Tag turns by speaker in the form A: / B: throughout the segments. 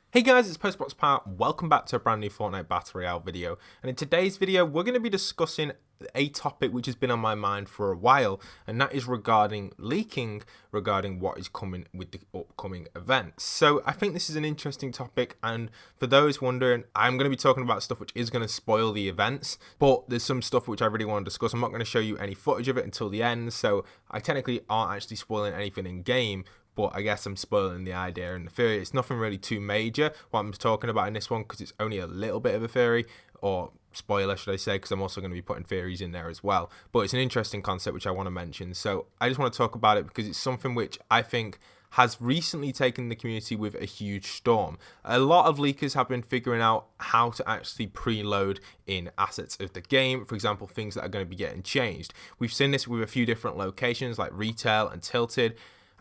A: Hey guys, it's postboxpat. Welcome back to a brand new Fortnite Battle Royale video. And in today's video, we're going to be discussing a topic which has been on my mind for a while, and that is regarding leaking, regarding what is coming with the upcoming events. So I think this is an interesting topic, and for those wondering, I'm going to be talking about stuff which is going to spoil the events, but there's some stuff which I really want to discuss. I'm not going to show you any footage of it until the end, so I technically aren't actually spoiling anything in game, but I guess I'm spoiling the idea and the theory. It's nothing really too major what I'm talking about in this one, because it's only a little bit of a theory, or spoiler should I say, because I'm also going to be putting theories in there as well. But it's an interesting concept which I want to mention, so I just want to talk about it because it's something which I think has recently taken the community with a huge storm. A lot of leakers have been figuring out how to actually preload in assets of the game, for example, things that are going to be getting changed. We've seen this with a few different locations like retail and tilted,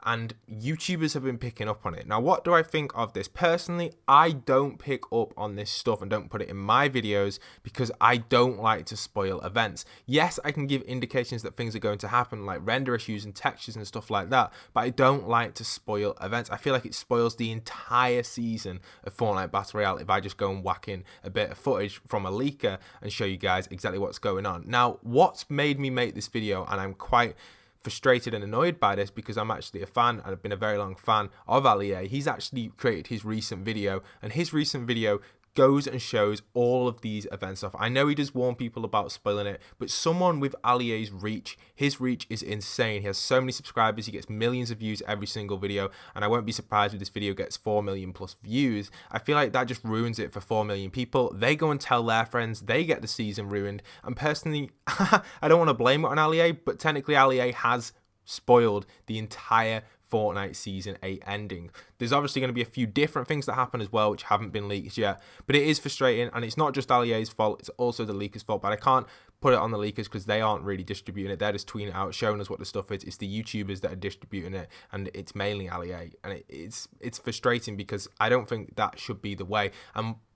A: and YouTubers have been picking up on it. Now, what do I think of this? Personally, I don't pick up on this stuff and don't put it in my videos because I don't like to spoil events. Yes, I can give indications that things are going to happen, like render issues and textures and stuff like that, but I don't like to spoil events. I feel like it spoils the entire season of Fortnite Battle Royale if I just go and whack in a bit of footage from a leaker and show you guys exactly what's going on. Now, what's made me make this video, and I'm quite frustrated and annoyed by this because I'm actually a fan and I've been a very long fan of Ali. He's actually created his recent video, and his recent video goes and shows all of these event stuff. I know he does warn people about spoiling it, but someone with Ali's reach, his reach is insane. He has so many subscribers, he gets millions of views every single video, and I won't be surprised if this video gets 4 million plus views. I feel like that just ruins it for 4 million people. They go and tell their friends, they get the season ruined, and personally, I don't want to blame it on Ali, but technically Ali has spoiled the entire Fortnite Season 8 ending. There's obviously going to be a few different things that happen as well which haven't been leaked yet, but it is frustrating, and it's not just Ali's fault, it's also the leakers' fault, but I can't put it on the leakers because they aren't really distributing it. They're just tweeting it out, showing us what the stuff is. It's the YouTubers that are distributing it, and it's mainly Ali, and it's frustrating because I don't think that should be the way.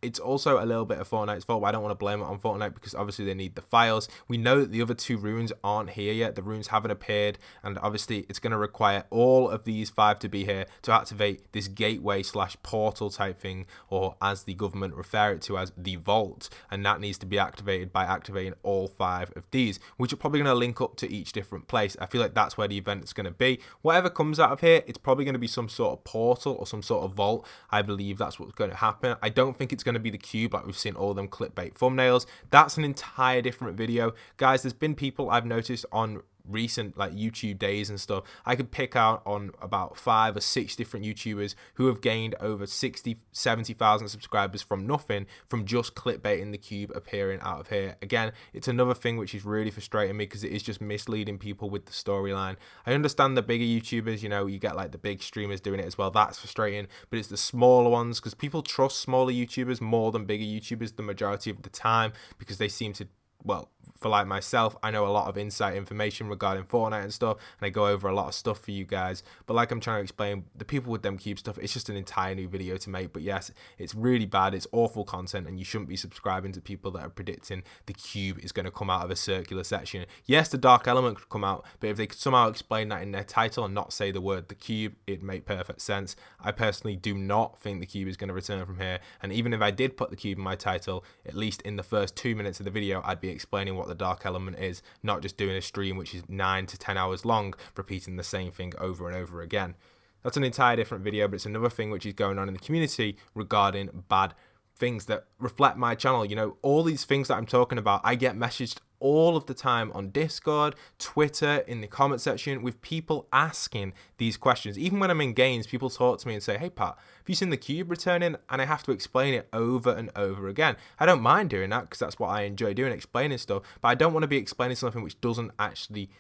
A: It's also a little bit of Fortnite's fault, but I don't want to blame it on Fortnite because obviously they need the files. We know that the other two runes aren't here yet. The runes haven't appeared, and obviously it's going to require all of these 5 to be here to activate this gateway slash portal type thing, or as the government refer it to as the vault, and that needs to be activated by activating all 5 of these, which are probably going to link up to each different place. I feel like that's where the event is going to be. Whatever comes out of here, it's probably going to be some sort of portal or some sort of vault. I believe that's what's going to happen. I don't think it's going to be the cube like we've seen all them clickbait thumbnails. That's an entire different video, guys. There's been people I've noticed on recent like YouTube days and stuff. I could pick out on about 5 or 6 different YouTubers who have gained over 60-70,000 subscribers from nothing, from just clickbaiting the cube appearing out of here. Again, it's another thing which is really frustrating me because it is just misleading people with the storyline. I understand the bigger YouTubers, you know, you get like the big streamers doing it as well, that's frustrating, but it's the smaller ones, because people trust smaller YouTubers more than bigger YouTubers the majority of the time, because they seem to, well, for like myself, I know a lot of insight information regarding Fortnite and stuff, and I go over a lot of stuff for you guys, but like I'm trying to explain, the people with them cube stuff, it's just an entire new video to make. But yes, it's really bad, it's awful content, and you shouldn't be subscribing to people that are predicting the cube is going to come out of a circular section. Yes, the dark element could come out, but if they could somehow explain that in their title and not say the word the cube, it'd make perfect sense. I personally do not think the cube is going to return from here, and even if I did put the cube in my title, at least in the first 2 minutes of the video, I'd be explaining what the dark element is, not just doing a stream which is 9 to 10 hours long repeating the same thing over and over again. That's an entire different video, but it's another thing which is going on in the community regarding bad things that reflect my channel. You know, all these things that I'm talking about, I get messaged all of the time on Discord, Twitter, in the comment section, with people asking these questions. Even when I'm in games, people talk to me and say, hey Pat, have you seen the cube returning? And I have to explain it over and over again. I don't mind doing that because that's what I enjoy doing, explaining stuff, but I don't want to be explaining something which doesn't actually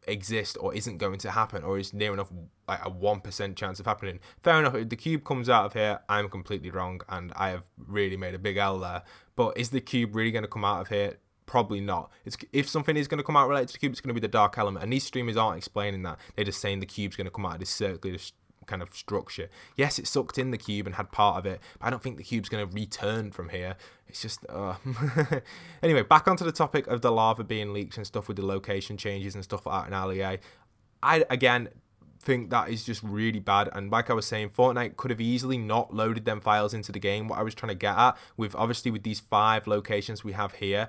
A: exist or isn't going to happen, or is near enough like a 1% chance of happening. Fair enough, if the cube comes out of here, I'm completely wrong and I have really made a big L there. But is the cube really going to come out of here? Probably not. If something is going to come out related to the cube, it's going to be the dark element, and these streamers aren't explaining that. They're just saying the cube's going to come out of this circular kind of structure. Yes, it sucked in the cube and had part of it, but I don't think the cube's going to return from here. It's just anyway, back onto the topic of the lava being leaked and stuff with the location changes and stuff like that in Ali. Again, think that is just really bad. And like I was saying, Fortnite could have easily not loaded them files into the game. What I was trying to get at with obviously with these 5 locations we have here,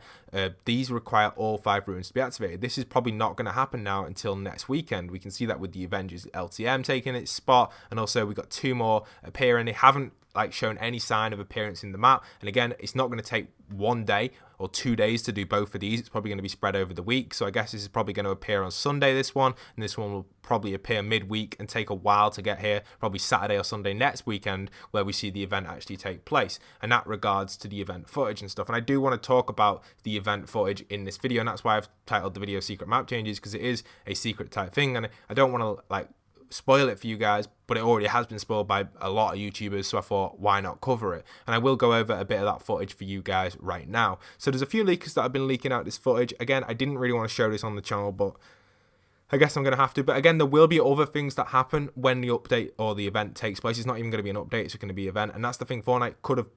A: these require all 5 ruins to be activated. This is probably not going to happen now until next weekend. We can see that with the Avengers LTM taking its spot, and also we got 2 more appearing. They haven't like shown any sign of appearance in the map, and again, it's not going to take 1 day or 2 days to do both of these. It's probably going to be spread over the week, so I guess this is probably going to appear on Sunday, this one, and this one will probably appear midweek and take a while to get here, probably Saturday or Sunday next weekend, where we see the event actually take place. And that regards to the event footage and stuff, and I do want to talk about the event footage in this video, and that's why I've titled the video Secret Map Changes, because it is a secret type thing, and I don't want to like spoil it for you guys, but it already has been spoiled by a lot of YouTubers, so I thought, why not cover it? And I will go over a bit of that footage for you guys right now. So there's a few leakers that have been leaking out this footage. Again, I didn't really want to show this on the channel, but I guess I'm going to have to. But again, there will be other things that happen when the update or the event takes place. It's not even going to be an update, it's going to be an event. And that's the thing, Fortnite could have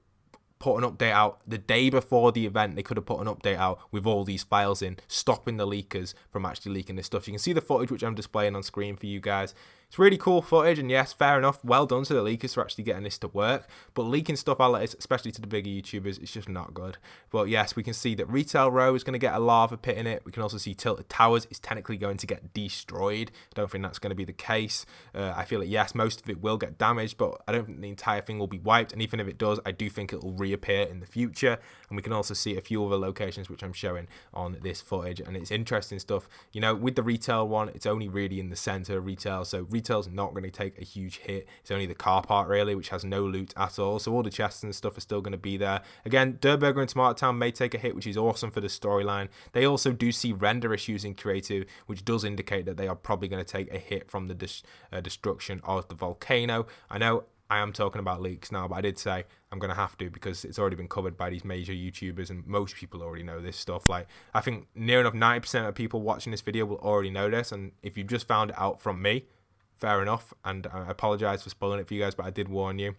A: put an update out the day before the event. They could have put an update out with all these files in, stopping the leakers from actually leaking this stuff. So you can see the footage which I'm displaying on screen for you guys. It's really cool footage, and yes, fair enough, well done to the leakers for actually getting this to work. But leaking stuff out, especially to the bigger YouTubers, it's just not good. But yes, we can see that Retail Row is going to get a lava pit in it. We can also see Tilted Towers is technically going to get destroyed. I don't think that's going to be the case. I feel like, yes, most of it will get damaged, but I don't think the entire thing will be wiped. And even if it does, I do think it will reappear in the future. And we can also see a few other locations which I'm showing on this footage, and it's interesting stuff. You know, with the retail one, it's only really in the center of retail, so retail's not going to take a huge hit. It's only the car part really, which has no loot at all, so all the chests and stuff are still going to be there. Again, Dirtburger and Tomato Town may take a hit, which is awesome for the storyline. They also do see render issues in creative, which does indicate that they are probably going to take a hit from the destruction of the volcano. I know I am talking about leaks now, but I did say I'm going to have to, because it's already been covered by these major YouTubers, and most people already know this stuff. Like, I think near enough 90% of people watching this video will already know this, and if you've just found it out from me, fair enough, and I apologize for spoiling it for you guys, but I did warn you.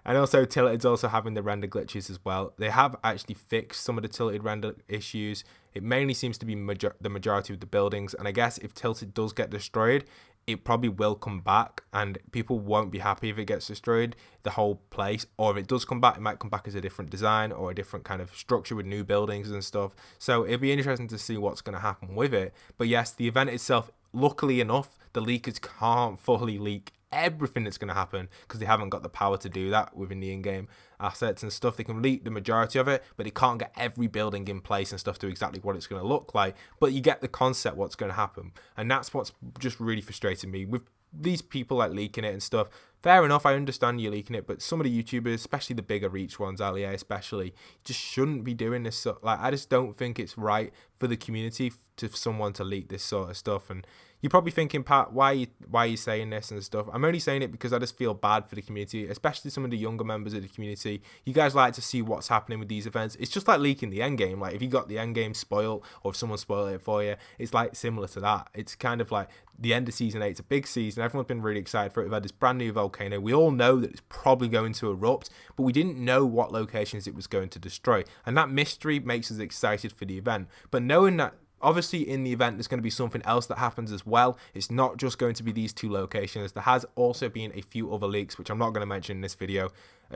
A: And also, Tilted's also having the render glitches as well. They have actually fixed some of the Tilted render issues. It mainly seems to be the majority of the buildings, and I guess if Tilted does get destroyed, it probably will come back, and people won't be happy if it gets destroyed, the whole place. Or if it does come back, it might come back as a different design or a different kind of structure with new buildings and stuff. So it'll be interesting to see what's going to happen with it. But yes, the event itself, luckily enough, the leakers can't fully leak everything that's going to happen, because they haven't got the power to do that within the in-game assets and stuff. They can leak the majority of it, but they can't get every building in place and stuff to exactly what it's going to look like. But you get the concept what's going to happen, and that's what's just really frustrating me with these people like leaking it and stuff. Fair enough, I understand you leaking it, but some of the YouTubers, especially the bigger reach ones, LEA especially, just shouldn't be doing this. So, like, I just don't think it's right for the community to someone to leak this sort of stuff. And you're probably thinking, Pat, why are you saying this and stuff? I'm only saying it because I just feel bad for the community, especially some of the younger members of the community. You guys like to see what's happening with these events. It's just like leaking the end game. Like, if you got the end game spoiled, or if someone spoiled it for you, it's like similar to that. It's kind of like the end of season 8. It's a big season. Everyone's been really excited for it. We've had this brand new volcano. We all know that it's probably going to erupt, but we didn't know what locations it was going to destroy. And that mystery makes us excited for the event. But knowing that obviously in the event there's going to be something else that happens as well. It's not just going to be these 2 locations. There has also been a few other leaks, which I'm not going to mention in this video.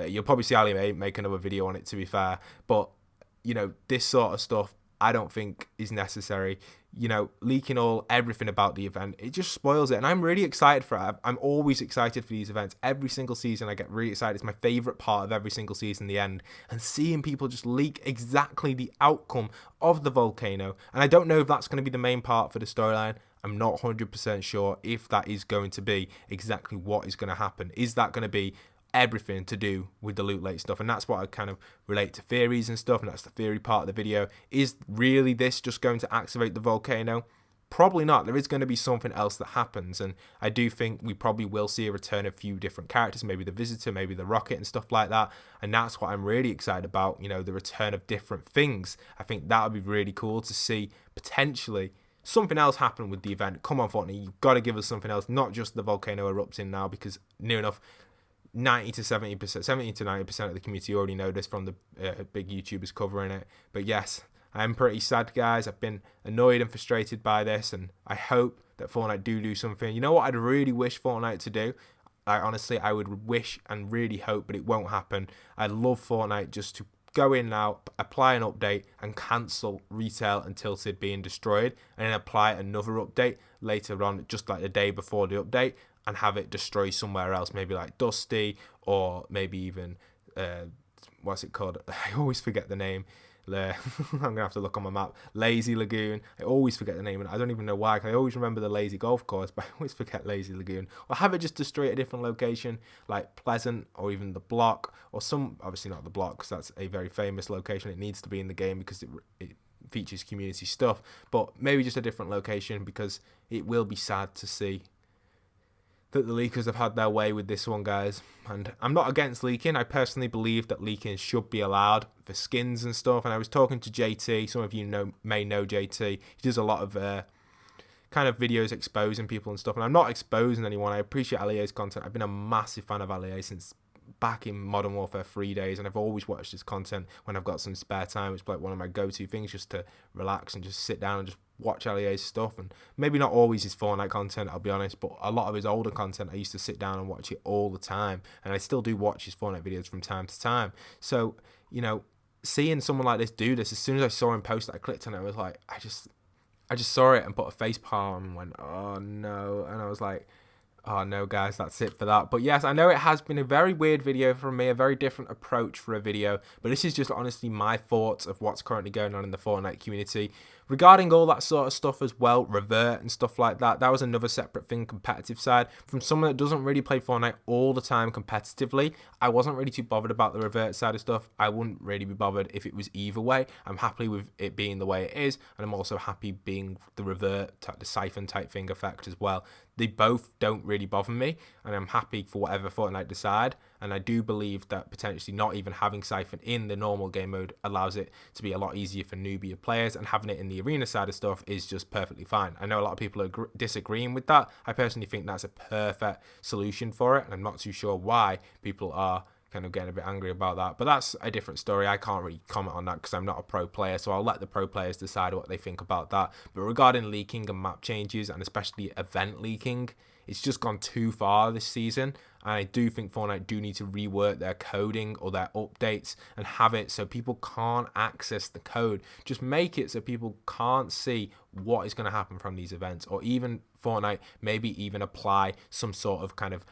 A: You'll probably see Ali May make another video on it, to be fair. But, you know, this sort of stuff I don't think is necessary. You know, leaking everything about the event, it just spoils it. And I'm really excited for it. I'm always excited for these events. Every single season I get really excited. It's my favorite part of every single season, the end. And seeing people just leak exactly the outcome of the volcano. And I don't know if that's going to be the main part for the storyline. I'm not 100% sure if that is going to be exactly what is going to happen. Is that going to be everything to do with the loot lake stuff? And that's what I kind of relate to theories and stuff, and that's the theory part of the video. Is really this just going to activate the volcano? Probably not. There is going to be something else that happens, and I do think we probably will see a return of a few different characters, maybe the Visitor, maybe the Rocket and stuff like that. And that's what I'm really excited about, you know, the return of different things. I think that would be really cool to see potentially something else happen with the event. Come on, Fortnite, you've got to give us something else, not just the volcano erupting now, because near enough 90 to 70%, 70 to 90% of the community already know this from the big YouTubers covering it. But yes, I'm pretty sad, guys. I've been annoyed and frustrated by this, and I hope that Fortnite do something. You know what I'd really wish Fortnite to do? Honestly, I would wish and really hope, but it won't happen. I'd love Fortnite just to go in now, apply an update, and cancel Retail and Tilted being destroyed, and then apply another update later on, just like the day before the update, and have it destroy somewhere else, maybe like Dusty, or maybe even, what's it called? I always forget the name. I'm gonna have to look on my map. Lazy Lagoon. I always forget the name, and I don't even know why. I always remember the Lazy Golf Course, but I always forget Lazy Lagoon. Or have it just destroy at a different location, like Pleasant, or even the Block, or some. Obviously not the Block, because that's a very famous location. It needs to be in the game because it features community stuff. But maybe just a different location, because it will be sad to see that the leakers have had their way with this one, guys. And I'm not against leaking. I personally believe that leaking should be allowed for skins and stuff. And I was talking to JT. Some of you may know JT. He does a lot of kind of videos exposing people and stuff. And I'm not exposing anyone. I appreciate Alia's content. I've been a massive fan of Alia since back in Modern Warfare 3 days, and I've always watched his content when I've got some spare time. It's like one of my go-to things, just to relax and just sit down and just watch Alia's stuff. And maybe not always his Fortnite content, I'll be honest, but a lot of his older content I used to sit down and watch it all the time, and I still do watch his Fortnite videos from time to time. So, you know, seeing someone like this do this, as soon as I saw him post it, I clicked on it. I was like, I just saw it and put a face palm and went, oh no. And I was like, oh no, guys, that's it for that. But yes, I know it has been a very weird video from me, a very different approach for a video, but this is just honestly my thoughts of what's currently going on in the Fortnite community. Regarding all that sort of stuff as well, revert and stuff like that, that was another separate thing, competitive side. From someone that doesn't really play Fortnite all the time competitively, I wasn't really too bothered about the revert side of stuff. I wouldn't really be bothered if it was either way. I'm happy with it being the way it is, and I'm also happy being the revert, the siphon type thing effect as well. They both don't really bother me, and I'm happy for whatever Fortnite decide. And I do believe that potentially not even having siphon in the normal game mode allows it to be a lot easier for newbie players, and having it in the arena side of stuff is just perfectly fine. I know a lot of people are disagreeing with that. I personally think that's a perfect solution for it, and I'm not too sure why people are kind of getting a bit angry about that, but that's a different story. I can't really comment on that because I'm not a pro player, so I'll let the pro players decide what they think about that. But regarding leaking and map changes, and especially event leaking, it's just gone too far this season, and I do think Fortnite do need to rework their coding or their updates and have it so people can't access the code. Just make it so people can't see what is going to happen from these events, or even Fortnite maybe even apply some sort of kind of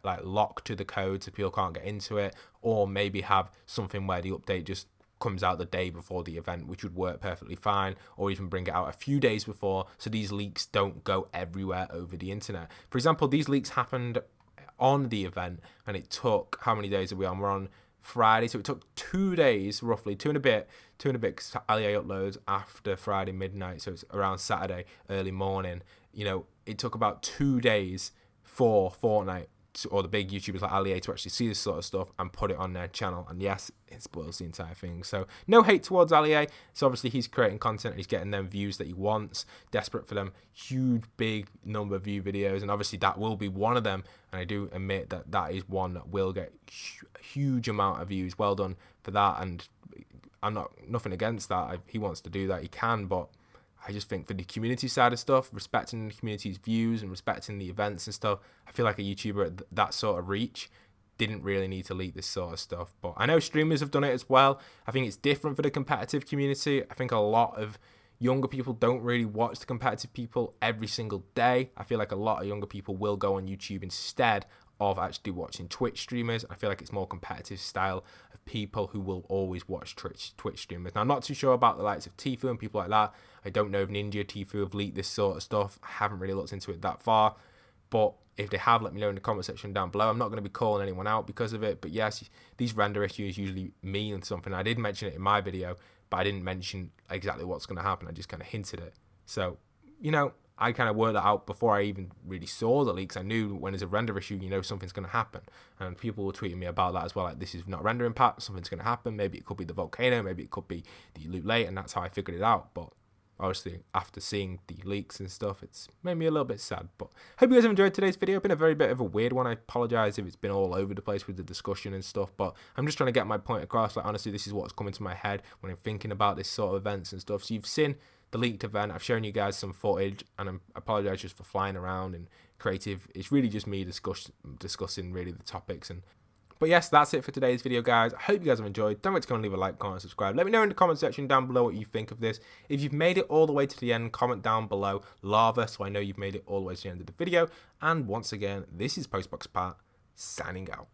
A: like lock to the code so people can't get into it, or maybe have something where the update just comes out the day before the event, which would work perfectly fine, or even bring it out a few days before so these leaks don't go everywhere over the internet. For example, these leaks happened on the event, and it took, how many days are we on? We're on Friday, so it took 2 days, roughly, two and a bit, because Alia uploads after Friday midnight, so it's around Saturday early morning. You know, it took about 2 days for Fortnite or the big YouTubers like Alia to actually see this sort of stuff and put it on their channel. And yes, it spoils the entire thing. So no hate towards Alia. So obviously he's creating content and he's getting them views that he wants, desperate for them huge big number of view videos, and obviously that will be one of them. And I do admit that that is one that will get a huge amount of views. Well done for that, and I'm nothing against that. He wants to do that, he can, but I just think for the community side of stuff, respecting the community's views and respecting the events and stuff, I feel like a YouTuber at that sort of reach didn't really need to leak this sort of stuff. But I know streamers have done it as well. I think it's different for the competitive community. I think a lot of younger people don't really watch the competitive people every single day. I feel like a lot of younger people will go on YouTube instead of actually watching Twitch streamers. I feel like it's more competitive style of people who will always watch Twitch streamers. Now, I'm not too sure about the likes of Tfue and people like that. I don't know if Ninja, Tfue have leaked this sort of stuff. I haven't really looked into it that far, but if they have, let me know in the comment section down below. I'm not going to be calling anyone out because of it, but yes, these render issues usually mean something. I did mention it in my video, but I didn't mention exactly what's going to happen. I just kind of hinted it. So, you know, I kind of worked that out before I even really saw the leaks. I knew when there's a render issue, you know something's going to happen. And people were tweeting me about that as well. Like, this is not rendering pat, something's going to happen. Maybe it could be the volcano, maybe it could be the loot late, and that's how I figured it out. But obviously, after seeing the leaks and stuff, it's made me a little bit sad. But hope you guys have enjoyed today's video. It's been a very bit of a weird one. I apologize if it's been all over the place with the discussion and stuff, but I'm just trying to get my point across. Like, honestly, this is what's coming to my head when I'm thinking about this sort of events and stuff. So you've seen the leaked event. I've shown you guys some footage, and I apologize just for flying around and creative. It's really just me discussing really the topics. But yes, that's it for today's video, guys. I hope you guys have enjoyed. Don't forget to go and leave a like, comment, subscribe. Let me know in the comment section down below what you think of this. If you've made it all the way to the end, comment down below lava so I know you've made it all the way to the end of the video. And once again, this is postboxpat signing out.